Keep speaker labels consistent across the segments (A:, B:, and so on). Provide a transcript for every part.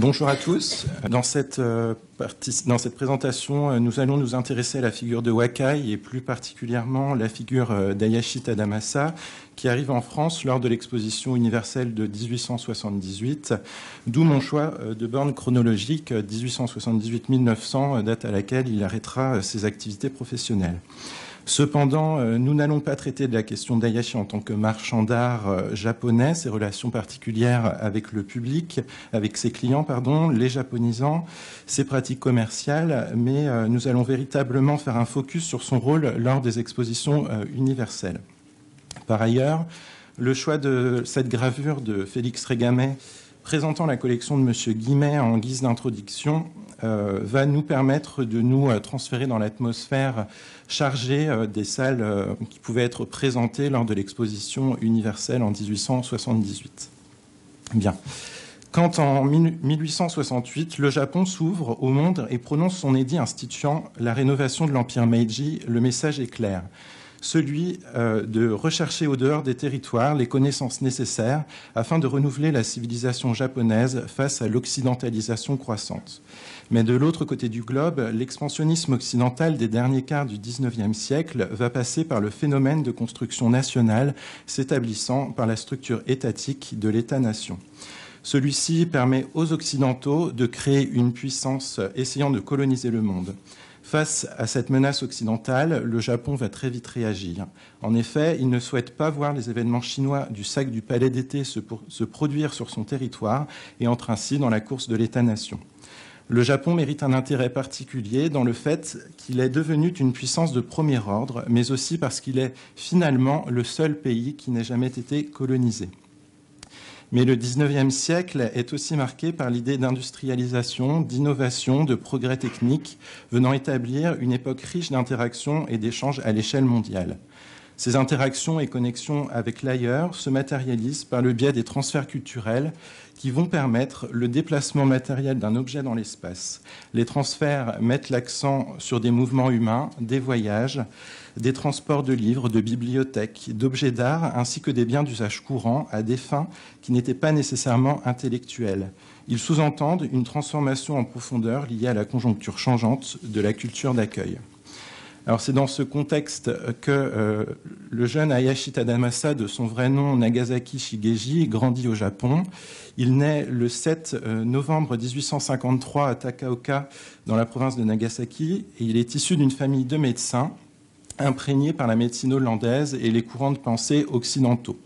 A: Bonjour à tous. Dans cette présentation, nous allons nous intéresser à la figure de Wakai et plus particulièrement la figure d'Hayashi Tadamasa qui arrive en France lors de l'exposition universelle de 1878, d'où mon choix de borne chronologique 1878-1900, date à laquelle il arrêtera ses activités professionnelles. Cependant, nous n'allons pas traiter de la question d'Hayashi en tant que marchand d'art japonais, ses relations particulières avec le public, avec ses clients, les japonisants, ses pratiques commerciales, mais nous allons véritablement faire un focus sur son rôle lors des expositions universelles. Par ailleurs, le choix de cette gravure de Félix Régamey présentant la collection de M. Guimet en guise d'introduction va nous permettre de nous transférer dans l'atmosphère chargée des salles qui pouvaient être présentées lors de l'exposition universelle en 1878. Bien. Quand en 1868, le Japon s'ouvre au monde et prononce son édit instituant la rénovation de l'Empire Meiji, le message est clair. Celui de rechercher au dehors des territoires les connaissances nécessaires afin de renouveler la civilisation japonaise face à l'occidentalisation croissante. Mais de l'autre côté du globe, l'expansionnisme occidental des derniers quarts du XIXe siècle va passer par le phénomène de construction nationale s'établissant par la structure étatique de l'État-nation. Celui-ci permet aux Occidentaux de créer une puissance essayant de coloniser le monde. Face à cette menace occidentale, le Japon va très vite réagir. En effet, il ne souhaite pas voir les événements chinois du sac du palais d'été se produire sur son territoire et entre ainsi dans la course de l'État-nation. Le Japon mérite un intérêt particulier dans le fait qu'il est devenu une puissance de premier ordre, mais aussi parce qu'il est finalement le seul pays qui n'ait jamais été colonisé. Mais le XIXe siècle est aussi marqué par l'idée d'industrialisation, d'innovation, de progrès technique, venant établir une époque riche d'interactions et d'échanges à l'échelle mondiale. Ces interactions et connexions avec l'ailleurs se matérialisent par le biais des transferts culturels qui vont permettre le déplacement matériel d'un objet dans l'espace. Les transferts mettent l'accent sur des mouvements humains, des voyages, des transports de livres, de bibliothèques, d'objets d'art, ainsi que des biens d'usage courant à des fins qui n'étaient pas nécessairement intellectuelles. Ils sous-entendent une transformation en profondeur liée à la conjoncture changeante de la culture d'accueil. Alors c'est dans ce contexte que le jeune Hayashi Tadamasa, de son vrai nom Nagasaki Shigeji, grandit au Japon. Il naît le 7 novembre 1853 à Takaoka, dans la province de Nagasaki, et il est issu d'une famille de médecins, imprégné par la médecine hollandaise et les courants de pensée occidentaux.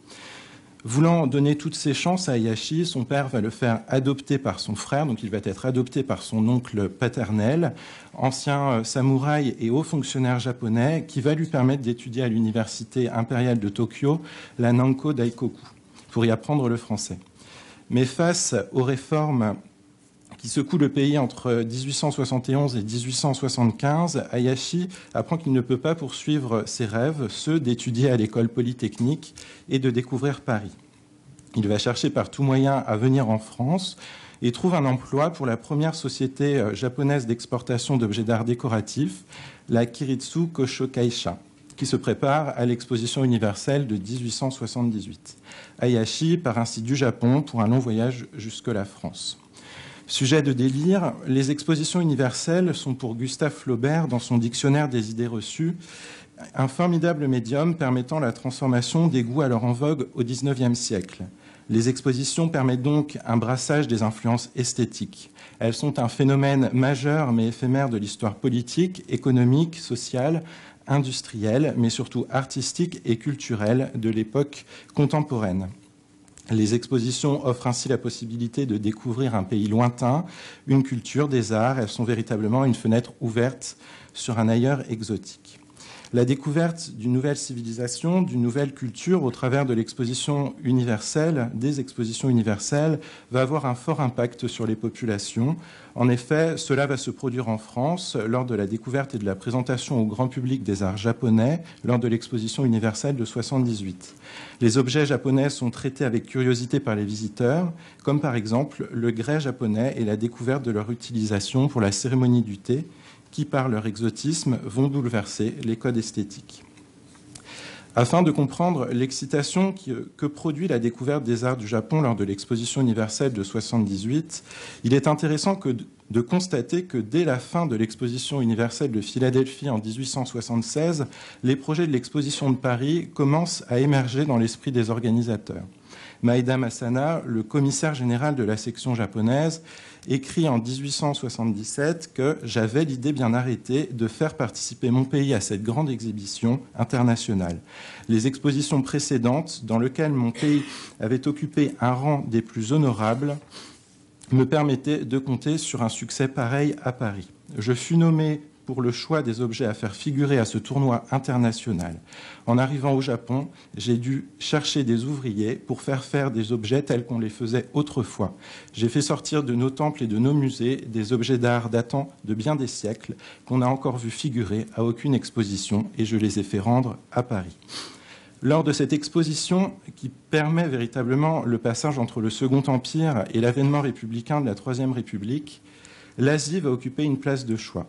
A: Voulant donner toutes ses chances à Hayashi, son père va le faire adopter par son frère, donc il va être adopté par son oncle paternel, ancien samouraï et haut fonctionnaire japonais, qui va lui permettre d'étudier à l'université impériale de Tokyo la Nanko Daikoku, pour y apprendre le français. Mais face aux réformes qui secoue le pays entre 1871 et 1875, Hayashi apprend qu'il ne peut pas poursuivre ses rêves, ceux d'étudier à l'école polytechnique et de découvrir Paris. Il va chercher par tous moyens à venir en France et trouve un emploi pour la première société japonaise d'exportation d'objets d'art décoratifs, la Kiritsu Kosho Kaisha, qui se prépare à l'exposition universelle de 1878. Hayashi part ainsi du Japon pour un long voyage jusque la France. Sujet de délire, les expositions universelles sont pour Gustave Flaubert, dans son dictionnaire des idées reçues, un formidable médium permettant la transformation des goûts alors en vogue au XIXe siècle. Les expositions permettent donc un brassage des influences esthétiques. Elles sont un phénomène majeur mais éphémère de l'histoire politique, économique, sociale, industrielle, mais surtout artistique et culturelle de l'époque contemporaine. Les expositions offrent ainsi la possibilité de découvrir un pays lointain, une culture, des arts. Elles sont véritablement une fenêtre ouverte sur un ailleurs exotique. La découverte d'une nouvelle civilisation, d'une nouvelle culture au travers de l'exposition universelle, des expositions universelles, va avoir un fort impact sur les populations. En effet, cela va se produire en France lors de la découverte et de la présentation au grand public des arts japonais lors de l'exposition universelle de 1978. Les objets japonais sont traités avec curiosité par les visiteurs, comme par exemple le grès japonais et la découverte de leur utilisation pour la cérémonie du thé, qui, par leur exotisme, vont bouleverser les codes esthétiques. Afin de comprendre l'excitation que produit la découverte des arts du Japon lors de l'exposition universelle de 1978, il est intéressant de constater que dès la fin de l'exposition universelle de Philadelphie en 1876, les projets de l'exposition de Paris commencent à émerger dans l'esprit des organisateurs. Maeda Masana, le commissaire général de la section japonaise, écrit en 1877 que « j'avais l'idée bien arrêtée de faire participer mon pays à cette grande exhibition internationale. Les expositions précédentes, dans lesquelles mon pays avait occupé un rang des plus honorables, me permettaient de compter sur un succès pareil à Paris. Je fus nommé pour le choix des objets à faire figurer à ce tournoi international. En arrivant au Japon, j'ai dû chercher des ouvriers pour faire des objets tels qu'on les faisait autrefois. J'ai fait sortir de nos temples et de nos musées des objets d'art datant de bien des siècles qu'on n'a encore vu figurer à aucune exposition et je les ai fait rendre à Paris. » Lors de cette exposition, qui permet véritablement le passage entre le Second Empire et l'avènement républicain de la Troisième République, l'Asie va occuper une place de choix.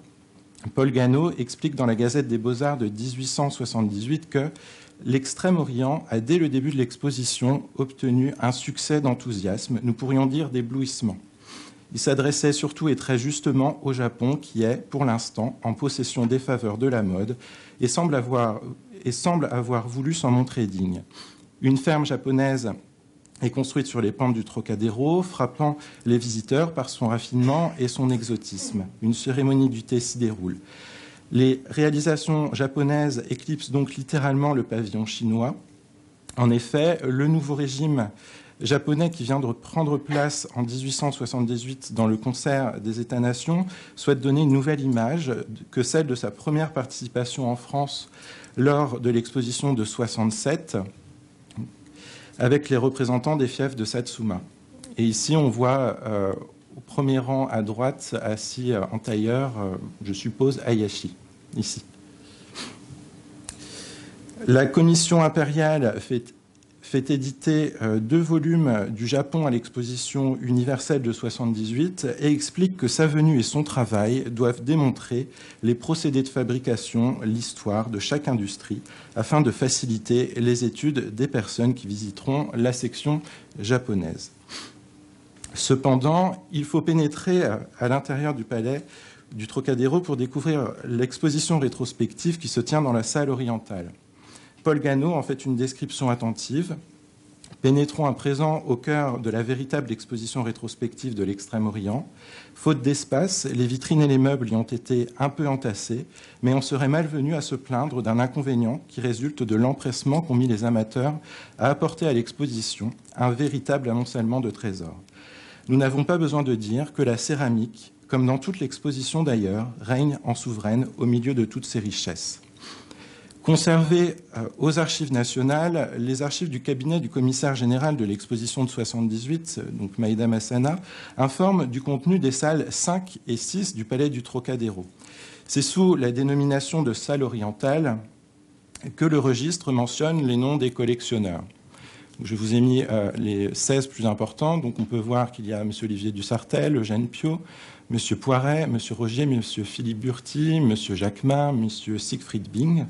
A: Paul Gano explique dans la Gazette des Beaux-Arts de 1878 que l'Extrême-Orient a, dès le début de l'exposition, obtenu un succès d'enthousiasme, nous pourrions dire d'éblouissement. Il s'adressait surtout et très justement au Japon, qui est, pour l'instant, en possession des faveurs de la mode et semble avoir voulu s'en montrer digne. Une ferme japonaise est construite sur les pentes du Trocadéro, frappant les visiteurs par son raffinement et son exotisme. Une cérémonie du thé s'y déroule. Les réalisations japonaises éclipsent donc littéralement le pavillon chinois. En effet, le nouveau régime japonais qui vient de prendre place en 1878 dans le concert des États-nations souhaite donner une nouvelle image que celle de sa première participation en France lors de l'exposition de 1967, avec les représentants des fiefs de Satsuma. Et ici, on voit au premier rang à droite, assis en tailleur, je suppose, Hayashi, ici. La commission impériale fait éditer 2 volumes du Japon à l'exposition universelle de 1978 et explique que sa venue et son travail doivent démontrer les procédés de fabrication, l'histoire de chaque industrie, afin de faciliter les études des personnes qui visiteront la section japonaise. Cependant, il faut pénétrer à l'intérieur du palais du Trocadéro pour découvrir l'exposition rétrospective qui se tient dans la salle orientale. Paul Gano en fait une description attentive. Pénétrons à présent au cœur de la véritable exposition rétrospective de l'Extrême-Orient. Faute d'espace, les vitrines et les meubles y ont été un peu entassés, mais on serait malvenu à se plaindre d'un inconvénient qui résulte de l'empressement qu'ont mis les amateurs à apporter à l'exposition un véritable amoncellement de trésors. Nous n'avons pas besoin de dire que la céramique, comme dans toute l'exposition d'ailleurs, règne en souveraine au milieu de toutes ces richesses. Conservées aux archives nationales, les archives du cabinet du commissaire général de l'exposition de 1978, donc Maeda Masana, informent du contenu des salles 5 et 6 du palais du Trocadéro. C'est sous la dénomination de salle orientale que le registre mentionne les noms des collectionneurs. Je vous ai mis les 16 plus importants, donc on peut voir qu'il y a M. Olivier Dussartel, Eugène Piot, M. Poiret, M. Rogier, M. Philippe Burti, M. Jacquemin, M. Siegfried Bing.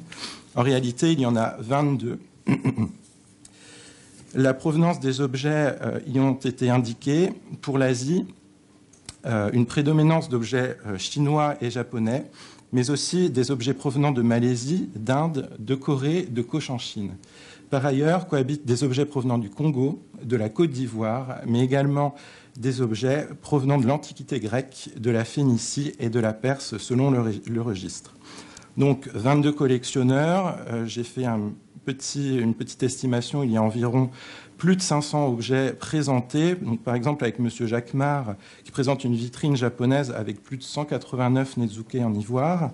A: En réalité, il y en a 22. La provenance des objets y ont été indiquées. Pour l'Asie, une prédominance d'objets chinois et japonais, mais aussi des objets provenant de Malaisie, d'Inde, de Corée, de Cochinchine. Par ailleurs, cohabitent des objets provenant du Congo, de la Côte d'Ivoire, mais également des objets provenant de l'Antiquité grecque, de la Phénicie et de la Perse, selon le registre. Donc, 22 collectionneurs. J'ai fait une petite estimation. Il y a environ plus de 500 objets présentés. Donc, par exemple, avec M. Jacquemart, qui présente une vitrine japonaise avec plus de 189 nezuke en ivoire.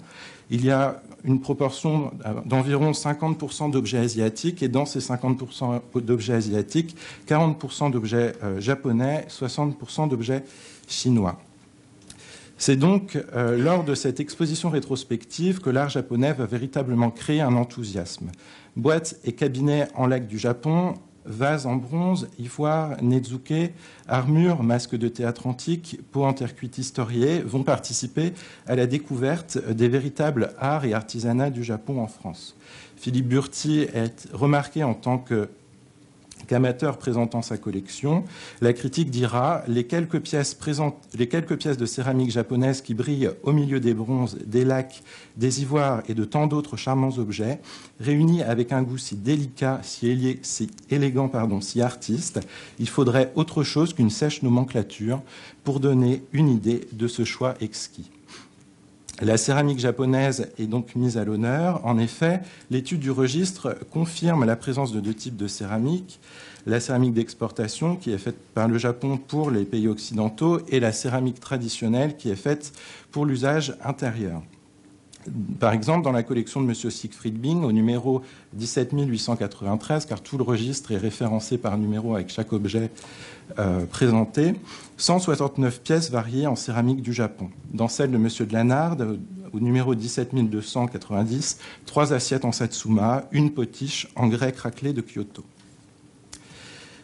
A: Il y a une proportion d'environ 50% d'objets asiatiques. Et dans ces 50% d'objets asiatiques, 40% d'objets japonais, 60% d'objets chinois. C'est donc lors de cette exposition rétrospective que l'art japonais va véritablement créer un enthousiasme. Boîtes et cabinets en laque du Japon vases en bronze, ivoire, netsuke, armures, masques de théâtre antique, pots en terre cuite historiés vont participer à la découverte des véritables arts et artisanats du Japon en France. Philippe Burti est remarqué en tant qu'amateur présentant sa collection. La critique dira les quelques pièces de céramique japonaise qui brillent au milieu des bronzes, des lacs, des ivoires et de tant d'autres charmants objets, réunis avec un goût si délicat, si élégant, si artiste, il faudrait autre chose qu'une sèche nomenclature pour donner une idée de ce choix exquis. La céramique japonaise est donc mise à l'honneur. En effet, l'étude du registre confirme la présence de deux types de céramique. La céramique d'exportation, qui est faite par le Japon pour les pays occidentaux, et la céramique traditionnelle, qui est faite pour l'usage intérieur. Par exemple, dans la collection de M. Siegfried Bing, au numéro 17893, car tout le registre est référencé par numéro avec chaque objet présenté, 169 pièces variées en céramique du Japon. Dans celle de M. de Lanarde, au numéro 17290, 3 assiettes en satsuma, une potiche en grès craquelé de Kyoto.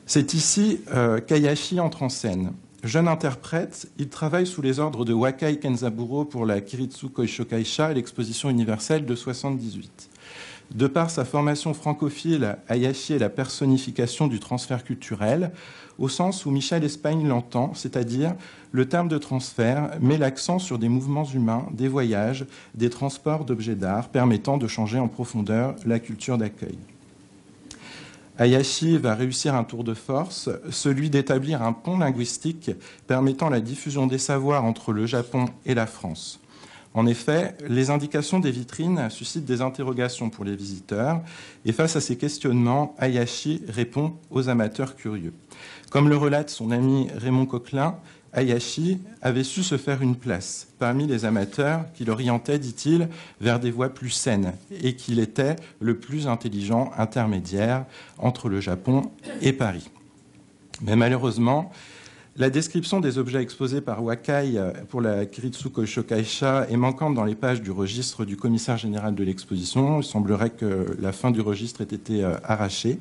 A: C'est ici qu'Hayashi entre en scène. Jeune interprète, il travaille sous les ordres de Wakai Kenzaburo pour la Kiritsu Koishokaisha et l'exposition universelle de 1978. De par sa formation francophile, Hayashi est la personnification du transfert culturel, au sens où Michel Espagne l'entend, c'est-à-dire le terme de transfert met l'accent sur des mouvements humains, des voyages, des transports d'objets d'art permettant de changer en profondeur la culture d'accueil. Hayashi va réussir un tour de force, celui d'établir un pont linguistique permettant la diffusion des savoirs entre le Japon et la France. En effet, les indications des vitrines suscitent des interrogations pour les visiteurs et face à ces questionnements, Hayashi répond aux amateurs curieux. Comme le relate son ami Raymond Coquelin, Hayashi avait su se faire une place parmi les amateurs qui l'orientaient, dit-il, vers des voies plus saines et qu'il était le plus intelligent intermédiaire entre le Japon et Paris. Mais malheureusement, la description des objets exposés par Wakai pour la Kiritsu Koishokaisha est manquante dans les pages du registre du commissaire général de l'exposition. Il semblerait que la fin du registre ait été arrachée.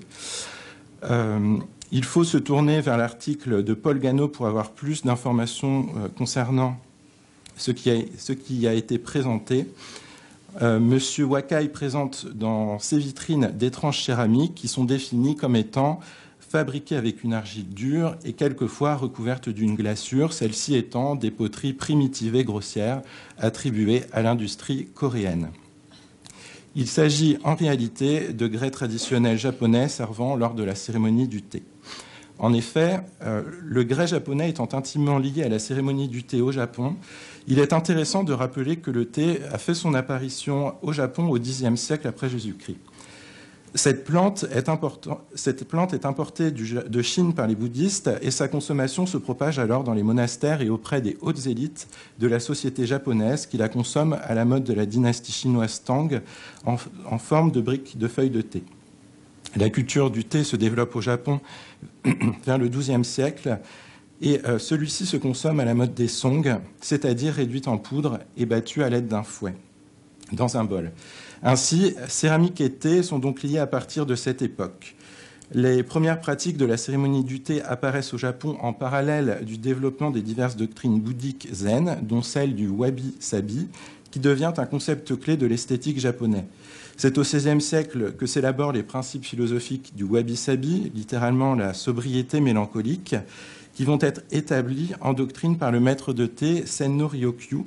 A: Il faut se tourner vers l'article de Paul Gano pour avoir plus d'informations concernant ce qui a été présenté. Monsieur Wakai présente dans ses vitrines d'étranges céramiques qui sont définies comme étant fabriquées avec une argile dure et quelquefois recouvertes d'une glaçure, celles-ci étant des poteries primitives et grossières attribuées à l'industrie coréenne. Il s'agit en réalité de grès traditionnels japonais servant lors de la cérémonie du thé. En effet, le grès japonais étant intimement lié à la cérémonie du thé au Japon, il est intéressant de rappeler que le thé a fait son apparition au Japon au Xe siècle après Jésus-Christ. Cette plante est importée de Chine par les bouddhistes et sa consommation se propage alors dans les monastères et auprès des hautes élites de la société japonaise qui la consomment à la mode de la dynastie chinoise Tang en forme de briques de feuilles de thé. La culture du thé se développe au Japon vers le XIIe siècle et celui-ci se consomme à la mode des Song, c'est-à-dire réduit en poudre et battu à l'aide d'un fouet dans un bol. Ainsi, céramique et thé sont donc liés à partir de cette époque. Les premières pratiques de la cérémonie du thé apparaissent au Japon en parallèle du développement des diverses doctrines bouddhiques zen, dont celle du wabi-sabi, qui devient un concept clé de l'esthétique japonais. C'est au XVIe siècle que s'élaborent les principes philosophiques du wabi-sabi, littéralement la sobriété mélancolique, qui vont être établis en doctrine par le maître de thé Senno Ryokyu.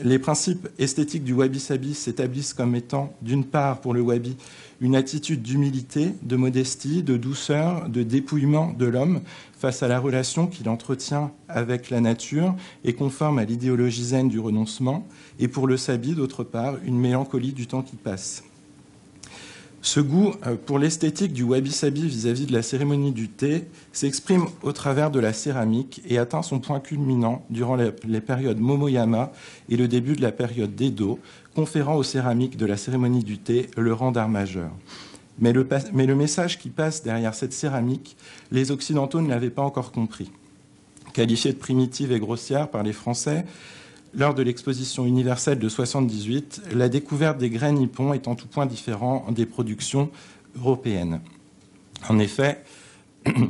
A: Les principes esthétiques du wabi-sabi s'établissent comme étant, d'une part, pour le wabi, une attitude d'humilité, de modestie, de douceur, de dépouillement de l'homme face à la relation qu'il entretient avec la nature et conforme à l'idéologie zen du renoncement, et pour le sabi, d'autre part, une mélancolie du temps qui passe. Ce goût pour l'esthétique du wabi-sabi vis-à-vis de la cérémonie du thé s'exprime au travers de la céramique et atteint son point culminant durant les périodes Momoyama et le début de la période d'Edo, conférant aux céramiques de la cérémonie du thé le rang d'art majeur. Mais le message qui passe derrière cette céramique, les Occidentaux ne l'avaient pas encore compris. Qualifiée de primitive et grossière par les Français, lors de l'exposition universelle de 1978, la découverte des grains nippons est en tout point différent des productions européennes. En effet,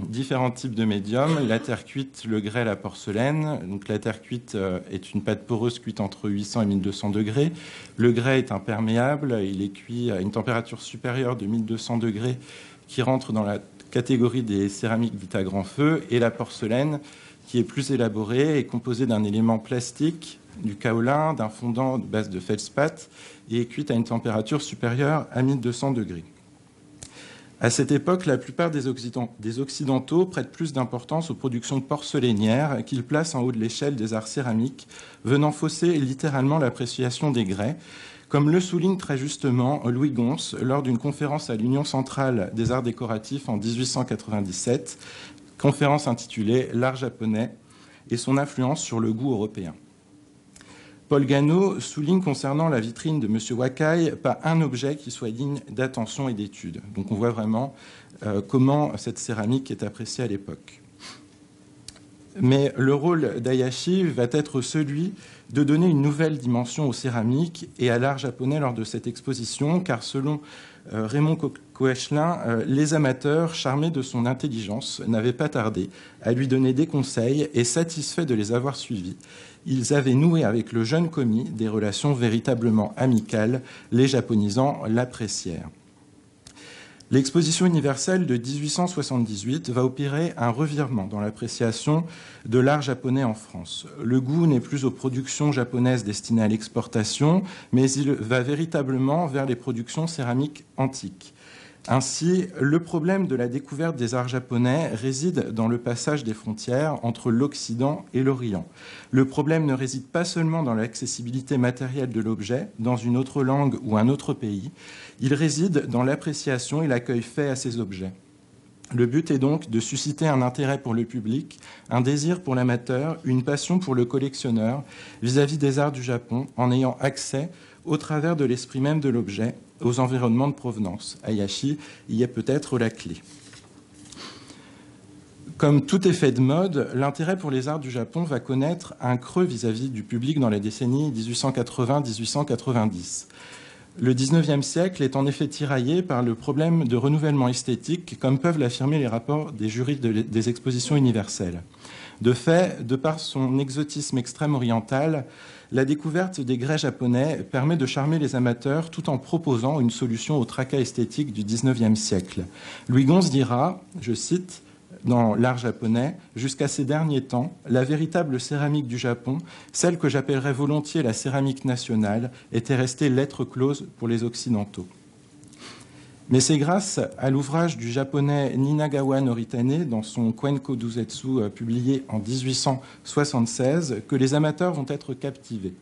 A: différents types de médiums, la terre cuite, le grès, la porcelaine. Donc la terre cuite est une pâte poreuse cuite entre 800 et 1200 degrés. Le grès est imperméable, il est cuit à une température supérieure de 1200 degrés qui rentre dans la catégorie des céramiques dites à grand feu. Et la porcelaine, qui est plus élaborée, est composée d'un élément plastique, du kaolin, d'un fondant de base de feldspath et est cuite à une température supérieure à 1200 degrés. À cette époque, la plupart des Occidentaux prêtent plus d'importance aux productions porcelainières qu'ils placent en haut de l'échelle des arts céramiques, venant fausser littéralement l'appréciation des grès, comme le souligne très justement Louis Gons lors d'une conférence à l'Union centrale des arts décoratifs en 1897, conférence intitulée « L'art japonais et son influence sur le goût européen ». Paul Gano souligne concernant la vitrine de M. Wakai pas un objet qui soit digne d'attention et d'étude. Donc on voit vraiment comment cette céramique est appréciée à l'époque. Mais le rôle d'Hayashi va être celui de donner une nouvelle dimension aux céramiques et à l'art japonais lors de cette exposition, car selon Raymond Koechlin, les amateurs, charmés de son intelligence, n'avaient pas tardé à lui donner des conseils et satisfaits de les avoir suivis. Ils avaient noué avec le jeune commis des relations véritablement amicales, les japonisants l'apprécièrent. L'exposition universelle de 1878 va opérer un revirement dans l'appréciation de l'art japonais en France. Le goût n'est plus aux productions japonaises destinées à l'exportation, mais il va véritablement vers les productions céramiques antiques. Ainsi, le problème de la découverte des arts japonais réside dans le passage des frontières entre l'Occident et l'Orient. Le problème ne réside pas seulement dans l'accessibilité matérielle de l'objet, dans une autre langue ou un autre pays, il réside dans l'appréciation et l'accueil fait à ces objets. Le but est donc de susciter un intérêt pour le public, un désir pour l'amateur, une passion pour le collectionneur vis-à-vis des arts du Japon, en ayant accès, au travers de l'esprit même de l'objet, aux environnements de provenance. Hayashi y est peut-être la clé. Comme tout effet de mode, l'intérêt pour les arts du Japon va connaître un creux vis-à-vis du public dans la décennie 1880-1890. Le XIXe siècle est en effet tiraillé par le problème de renouvellement esthétique, comme peuvent l'affirmer les rapports des jurys des expositions universelles. De fait, de par son exotisme extrême oriental, la découverte des grès japonais permet de charmer les amateurs tout en proposant une solution au tracas esthétique du XIXe siècle. Louis Gons dira, je cite, dans l'art japonais, jusqu'à ces derniers temps, la véritable céramique du Japon, celle que j'appellerais volontiers la céramique nationale, était restée lettre close pour les Occidentaux. Mais c'est grâce à l'ouvrage du japonais Ninagawa Noritane dans son Kwenko Duzetsu publié en 1876 que les amateurs vont être captivés.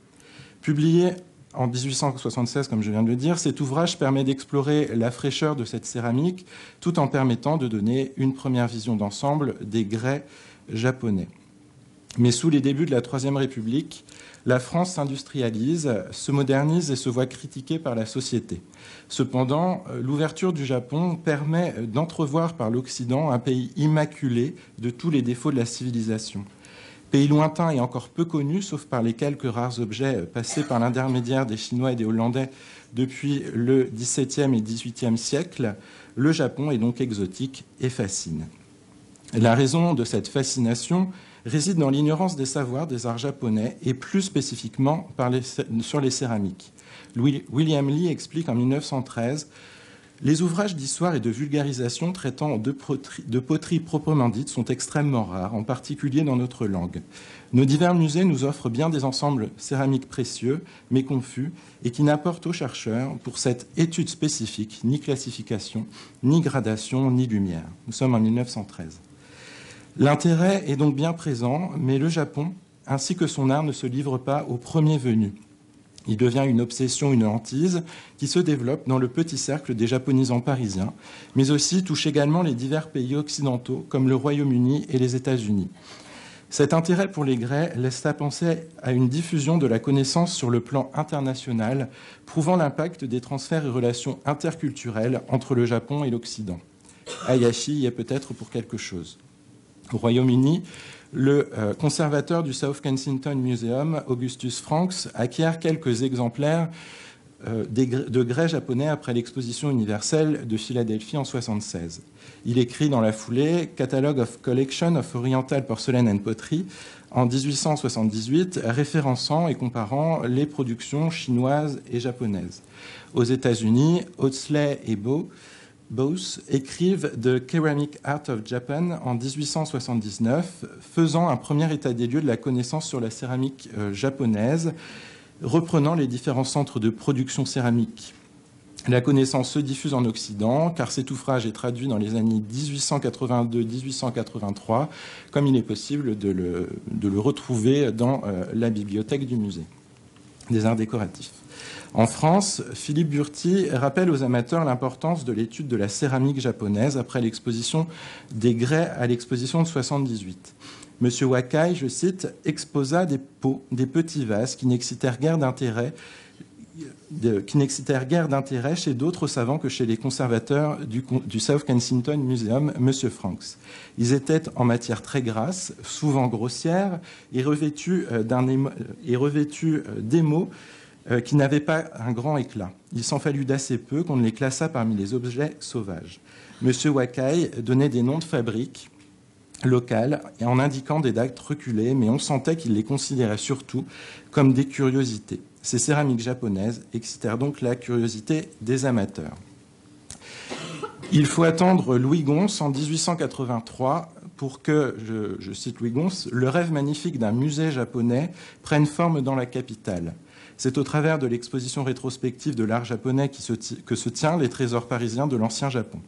A: Publié en 1876, comme je viens de le dire, cet ouvrage permet d'explorer la fraîcheur de cette céramique tout en permettant de donner une première vision d'ensemble des grès japonais. Mais sous les débuts de la Troisième République, la France s'industrialise, se modernise et se voit critiquée par la société. Cependant, l'ouverture du Japon permet d'entrevoir par l'Occident un pays immaculé de tous les défauts de la civilisation. Pays lointain et encore peu connu, sauf par les quelques rares objets passés par l'intermédiaire des Chinois et des Hollandais depuis le XVIIe et XVIIIe siècle, le Japon est donc exotique et fascine. La raison de cette fascination réside dans l'ignorance des savoirs des arts japonais et plus spécifiquement sur les céramiques. William Lee explique en 1913 « Les ouvrages d'histoire et de vulgarisation traitant de poterie proprement dite sont extrêmement rares, en particulier dans notre langue. Nos divers musées nous offrent bien des ensembles céramiques précieux, mais confus, et qui n'apportent aux chercheurs, pour cette étude spécifique, ni classification, ni gradation, ni lumière. » Nous sommes en 1913. L'intérêt est donc bien présent, mais le Japon, ainsi que son art, ne se livre pas au premier venu. Il devient une obsession, une hantise, qui se développe dans le petit cercle des japonisants parisiens, mais aussi touche également les divers pays occidentaux, comme le Royaume-Uni et les États-Unis. Cet intérêt pour les grès laisse à penser à une diffusion de la connaissance sur le plan international, prouvant l'impact des transferts et relations interculturelles entre le Japon et l'Occident. Hayashi y est peut-être pour quelque chose. Au Royaume-Uni, le conservateur du South Kensington Museum, Augustus Franks, acquiert quelques exemplaires de grès japonais après l'exposition universelle de Philadelphie en 1976. Il écrit dans la foulée « Catalogue of Collection of Oriental Porcelain and Pottery » en 1878, référençant et comparant les productions chinoises et japonaises. Aux États-Unis, Audsley et Bose écrivent The Ceramic Art of Japan en 1879, faisant un premier état des lieux de la connaissance sur la céramique japonaise, reprenant les différents centres de production céramique. La connaissance se diffuse en Occident, car cet ouvrage est traduit dans les années 1882-1883, comme il est possible de le retrouver dans la bibliothèque du musée des arts décoratifs. En France, Philippe Burti rappelle aux amateurs l'importance de l'étude de la céramique japonaise après l'exposition des grès à l'exposition de 1978. Monsieur Wakai, je cite, exposa des pots, des petits vases qui n'excitèrent guère d'intérêt chez d'autres savants que chez les conservateurs du South Kensington Museum, M. Franks. Ils étaient en matière très grasse, souvent grossière, et revêtus d'émaux qui n'avaient pas un grand éclat. Il s'en fallut d'assez peu qu'on ne les classât parmi les objets sauvages. M. Wakai donnait des noms de fabriques locales en indiquant des dates reculées, mais on sentait qu'il les considérait surtout comme des curiosités. Ces céramiques japonaises excitèrent donc la curiosité des amateurs. Il faut attendre Louis Gons en 1883 pour que, je cite Louis Gons, le rêve magnifique d'un musée japonais prenne forme dans la capitale. C'est au travers de l'exposition rétrospective de l'art japonais que se tient les trésors parisiens de l'ancien Japon.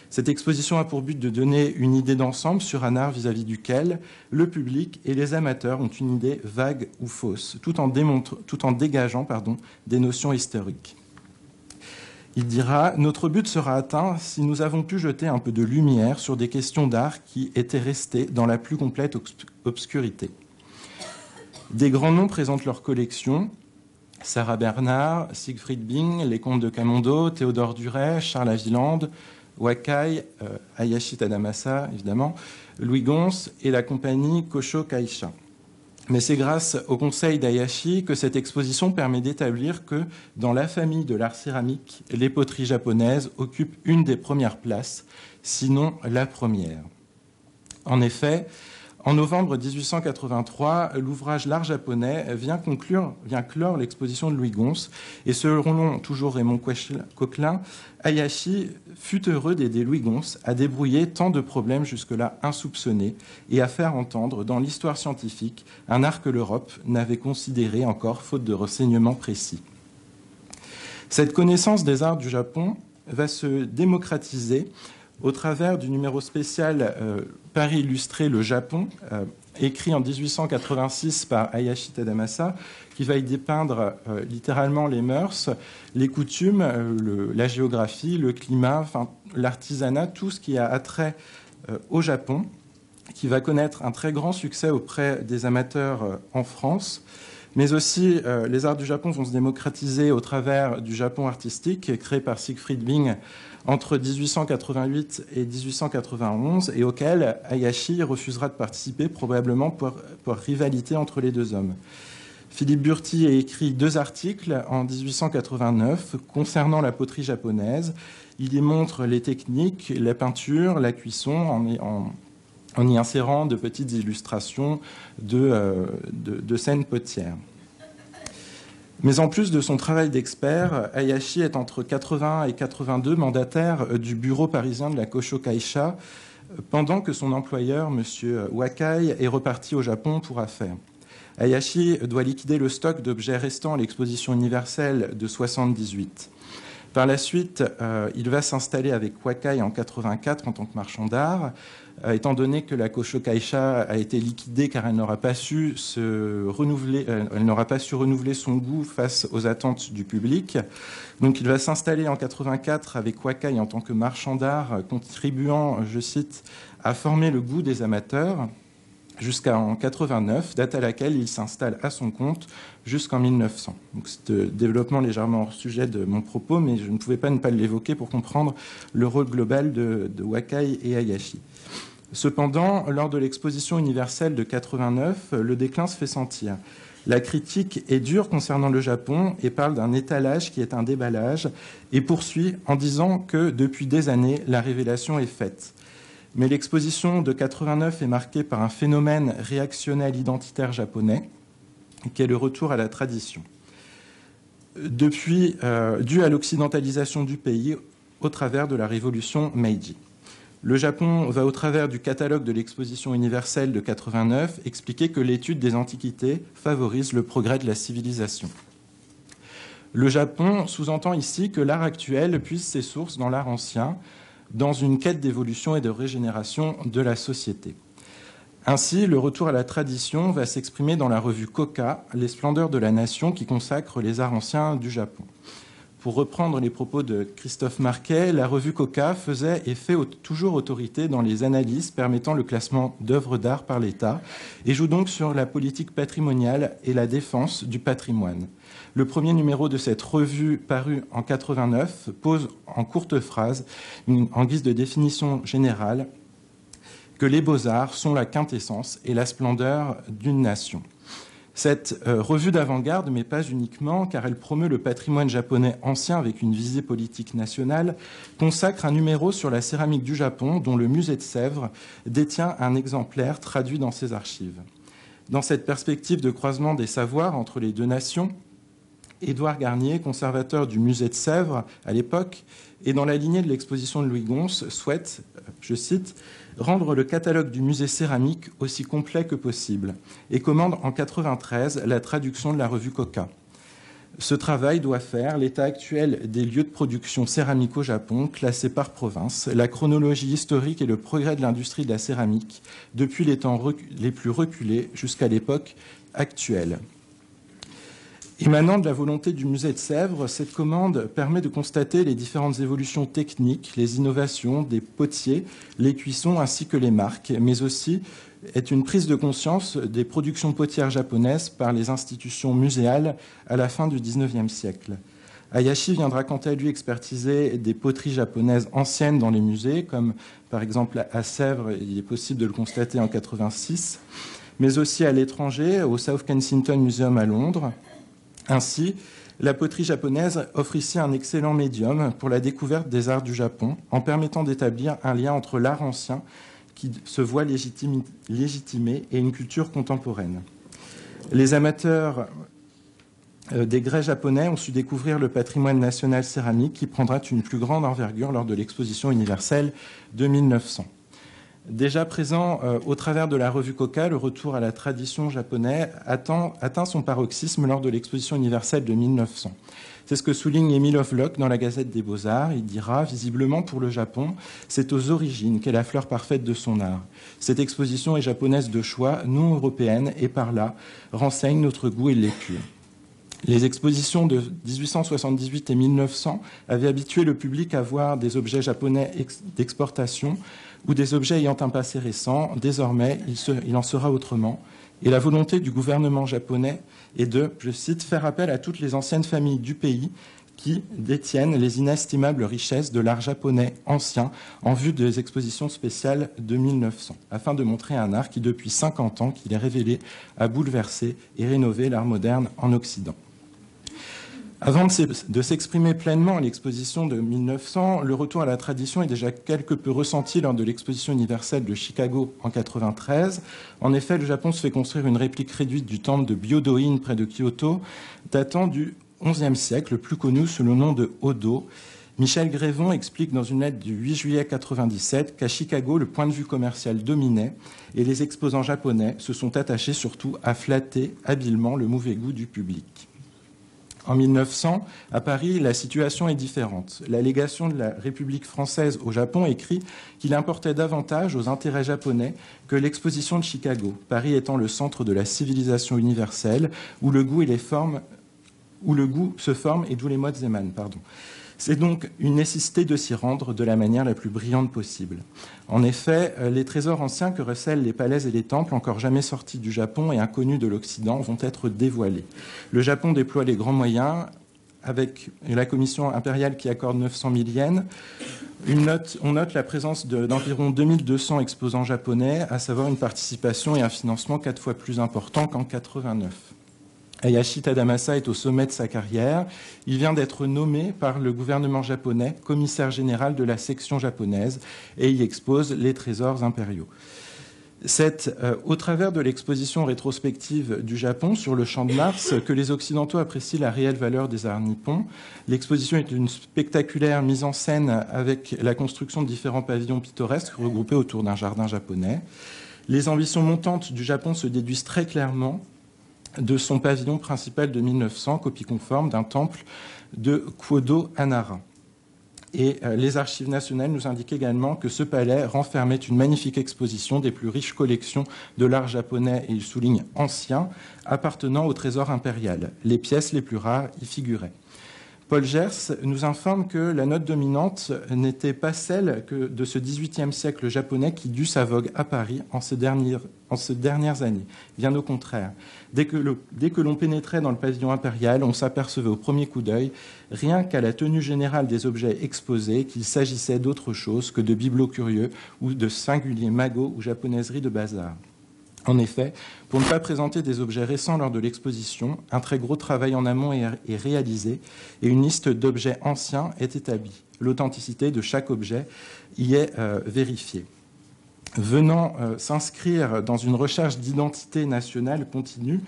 A: Cette exposition a pour but de donner une idée d'ensemble sur un art vis-à-vis duquel le public et les amateurs ont une idée vague ou fausse, tout en dégageant des notions historiques. Il dira « Notre but sera atteint si nous avons pu jeter un peu de lumière sur des questions d'art qui étaient restées dans la plus complète obscurité. » Des grands noms présentent leur collection. Sarah Bernard, Siegfried Bing, les comtes de Camondo, Théodore Duret, Charles Avilande, Wakai, Hayashi Tadamasa, évidemment, Louis Gons et la compagnie Kosho Kaisha. Mais c'est grâce au conseil d'Hayashi que cette exposition permet d'établir que, dans la famille de l'art céramique, les poteries japonaises occupent une des premières places, sinon la première. En effet, en novembre 1883, l'ouvrage L'art japonais vient clore l'exposition de Louis Gons, et selon toujours Raymond Coquelin, Hayashi fut heureux d'aider Louis Gons à débrouiller tant de problèmes jusque-là insoupçonnés et à faire entendre dans l'histoire scientifique un art que l'Europe n'avait considéré encore faute de renseignements précis. Cette connaissance des arts du Japon va se démocratiser au travers du numéro spécial Paris illustré le Japon, écrit en 1886 par Hayashi Tadamasa, qui va y dépeindre littéralement les mœurs, les coutumes, la géographie, le climat, enfin, l'artisanat, tout ce qui a attrait au Japon, qui va connaître un très grand succès auprès des amateurs en France. Mais aussi, les arts du Japon vont se démocratiser au travers du Japon artistique, créé par Siegfried Bing entre 1888 et 1891, et auquel Hayashi refusera de participer, probablement par rivalité entre les deux hommes. Philippe Burti a écrit 2 articles en 1889 concernant la poterie japonaise. Il y montre les techniques, la peinture, la cuisson, en y insérant de petites illustrations de scènes potières. Mais en plus de son travail d'expert, Hayashi est entre 80 et 82 mandataire du bureau parisien de la Kosho Kaisha, pendant que son employeur, M. Wakai, est reparti au Japon pour affaires. Hayashi doit liquider le stock d'objets restants à l'exposition universelle de 1978. Par la suite, il va s'installer avec Wakai en 1984 en tant que marchand d'art, étant donné que la Kosho Kaisha a été liquidée car elle n'aura pas su renouveler son goût face aux attentes du public. Donc il va s'installer en 1984 avec Wakai en tant que marchand d'art, contribuant, je cite, à former le goût des amateurs, jusqu'en 1989, date à laquelle il s'installe à son compte jusqu'en 1900. Donc c'est un développement légèrement hors sujet de mon propos, mais je ne pouvais pas ne pas l'évoquer pour comprendre le rôle global de Wakai et Hayashi. Cependant, lors de l'exposition universelle de 1989, le déclin se fait sentir. La critique est dure concernant le Japon et parle d'un étalage qui est un déballage et poursuit en disant que depuis des années, la révélation est faite. Mais l'exposition de 89 est marquée par un phénomène réactionnel identitaire japonais qui est le retour à la tradition. Dû à l'occidentalisation du pays au travers de la révolution Meiji. Le Japon va, au travers du catalogue de l'exposition universelle de 89, expliquer que l'étude des antiquités favorise le progrès de la civilisation. Le Japon sous-entend ici que l'art actuel puise ses sources dans l'art ancien, dans une quête d'évolution et de régénération de la société. Ainsi, le retour à la tradition va s'exprimer dans la revue Koka, Les splendeurs de la nation, qui consacre les arts anciens du Japon. Pour reprendre les propos de Christophe Marquet, la revue Koka faisait et fait toujours autorité dans les analyses permettant le classement d'œuvres d'art par l'État et joue donc sur la politique patrimoniale et la défense du patrimoine. Le premier numéro de cette revue, paru en 89, pose en courte phrase, en guise de définition générale, que les beaux-arts sont la quintessence et la splendeur d'une nation. Cette revue d'avant-garde, mais pas uniquement, car elle promeut le patrimoine japonais ancien avec une visée politique nationale, consacre un numéro sur la céramique du Japon dont le musée de Sèvres détient un exemplaire traduit dans ses archives. Dans cette perspective de croisement des savoirs entre les deux nations, Édouard Garnier, conservateur du musée de Sèvres à l'époque, et dans la lignée de l'exposition de Louis Gons, souhaite, je cite, « rendre le catalogue du musée céramique aussi complet que possible » et commande en 1993 la traduction de la revue Koka. Ce travail doit faire l'état actuel des lieux de production céramique au Japon, classés par province, la chronologie historique et le progrès de l'industrie de la céramique, depuis les temps les plus reculés jusqu'à l'époque actuelle. Émanant de la volonté du musée de Sèvres, cette commande permet de constater les différentes évolutions techniques, les innovations des potiers, les cuissons ainsi que les marques, mais aussi est une prise de conscience des productions potières japonaises par les institutions muséales à la fin du XIXe siècle. Hayashi viendra quant à lui expertiser des poteries japonaises anciennes dans les musées, comme par exemple à Sèvres, il est possible de le constater en 1986, mais aussi à l'étranger, au South Kensington Museum à Londres. Ainsi, la poterie japonaise offre ici un excellent médium pour la découverte des arts du Japon, en permettant d'établir un lien entre l'art ancien qui se voit légitimé et une culture contemporaine. Les amateurs des grès japonais ont su découvrir le patrimoine national céramique qui prendra une plus grande envergure lors de l'exposition universelle de 1900. Déjà présent au travers de la revue Koka, le retour à la tradition japonaise atteint son paroxysme lors de l'exposition universelle de 1900. C'est ce que souligne Émile Lovelock dans la Gazette des Beaux-Arts. Il dira, visiblement pour le Japon, c'est aux origines qu'est la fleur parfaite de son art. Cette exposition est japonaise de choix, non européenne, et par là renseigne notre goût et l'épure. Les expositions de 1878 et 1900 avaient habitué le public à voir des objets japonais d'exportation ou des objets ayant un passé récent. Désormais, il en sera autrement. Et la volonté du gouvernement japonais est de, je cite, « faire appel à toutes les anciennes familles du pays qui détiennent les inestimables richesses de l'art japonais ancien en vue des expositions spéciales de 1900, afin de montrer un art qui, depuis 50 ans qu'il est révélé, a bouleversé et rénové l'art moderne en Occident. » Avant de s'exprimer pleinement à l'exposition de 1900, le retour à la tradition est déjà quelque peu ressenti lors de l'exposition universelle de Chicago en 1993. En effet, le Japon se fait construire une réplique réduite du temple de Byodo-in près de Kyoto, datant du XIe siècle, plus connu sous le nom de Odo. Michel Grévon explique dans une lettre du 8 juillet 1997 qu'à Chicago, le point de vue commercial dominait et les exposants japonais se sont attachés surtout à flatter habilement le mauvais goût du public. En 1900, à Paris, la situation est différente. La légation de la République française au Japon écrit qu'il importait davantage aux intérêts japonais que l'exposition de Chicago, Paris étant le centre de la civilisation universelle, où le goût se forme et d'où les modes émanent. C'est donc une nécessité de s'y rendre de la manière la plus brillante possible. En effet, les trésors anciens que recèlent les palais et les temples, encore jamais sortis du Japon et inconnus de l'Occident, vont être dévoilés. Le Japon déploie les grands moyens, avec la commission impériale qui accorde 900 000 yens. On note la présence d'environ 2200 exposants japonais, à savoir une participation et un financement 4 fois plus important qu'en 89. Hayashi Tadamasa est au sommet de sa carrière. Il vient d'être nommé par le gouvernement japonais commissaire général de la section japonaise et y expose les trésors impériaux. C'est au travers de l'exposition rétrospective du Japon sur le Champ de Mars que les Occidentaux apprécient la réelle valeur des arts nippons. L'exposition est une spectaculaire mise en scène avec la construction de différents pavillons pittoresques regroupés autour d'un jardin japonais. Les ambitions montantes du Japon se déduisent très clairement de son pavillon principal de 1900, copie conforme d'un temple de Kwodo à Nara. Et les archives nationales nous indiquent également que ce palais renfermait une magnifique exposition des plus riches collections de l'art japonais, et il souligne ancien, appartenant au trésor impérial. Les pièces les plus rares y figuraient. Paul Gers nous informe que la note dominante n'était pas celle de ce XVIIIe siècle japonais qui dut sa vogue à Paris en ces dernières années. Bien au contraire. Dès que l'on pénétrait dans le pavillon impérial, on s'apercevait au premier coup d'œil, rien qu'à la tenue générale des objets exposés, qu'il s'agissait d'autre chose que de bibelots curieux ou de singuliers magots ou japonaiseries de bazar. En effet, pour ne pas présenter des objets récents lors de l'exposition, un très gros travail en amont est réalisé et une liste d'objets anciens est établie. L'authenticité de chaque objet y est vérifiée. Venant s'inscrire dans une recherche d'identité nationale continue,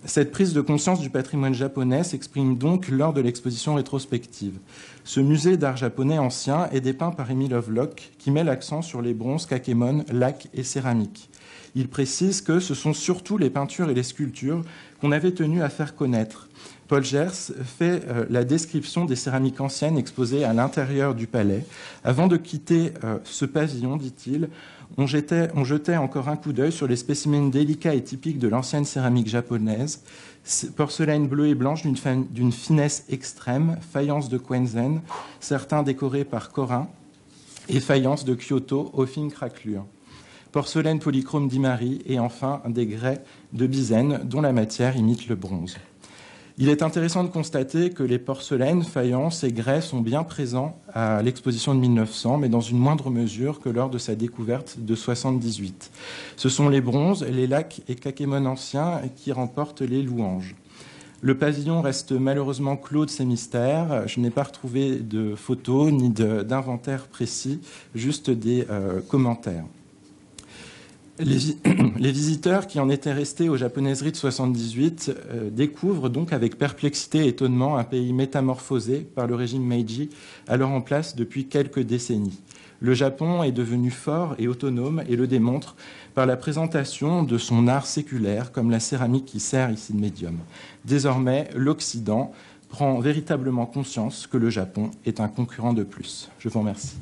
A: cette prise de conscience du patrimoine japonais s'exprime donc lors de l'exposition rétrospective. Ce musée d'art japonais ancien est dépeint par Émile Lovelock, qui met l'accent sur les bronzes, kakemon, laques et céramiques. Il précise que ce sont surtout les peintures et les sculptures qu'on avait tenu à faire connaître. Paul Gers fait la description des céramiques anciennes exposées à l'intérieur du palais. Avant de quitter ce pavillon, dit-il, on jetait encore un coup d'œil sur les spécimens délicats et typiques de l'ancienne céramique japonaise, porcelaine bleue et blanche d'une finesse extrême, faïence de Quenzen, certains décorés par Korin, et faïence de Kyoto aux fines craquelures. Porcelaine polychrome d'Imari et enfin des grès de Bizen dont la matière imite le bronze. Il est intéressant de constater que les porcelaines, faïences et grès sont bien présents à l'exposition de 1900, mais dans une moindre mesure que lors de sa découverte de 1978. Ce sont les bronzes, les laques et kakemon anciens qui remportent les louanges. Le pavillon reste malheureusement clos de ses mystères. Je n'ai pas retrouvé de photos ni d'inventaire précis, juste des commentaires. Les visiteurs qui en étaient restés aux japonaiseries de 78 découvrent donc avec perplexité et étonnement un pays métamorphosé par le régime Meiji, alors en place depuis quelques décennies. Le Japon est devenu fort et autonome et le démontre par la présentation de son art séculaire comme la céramique qui sert ici de médium. Désormais, l'Occident prend véritablement conscience que le Japon est un concurrent de plus. Je vous remercie.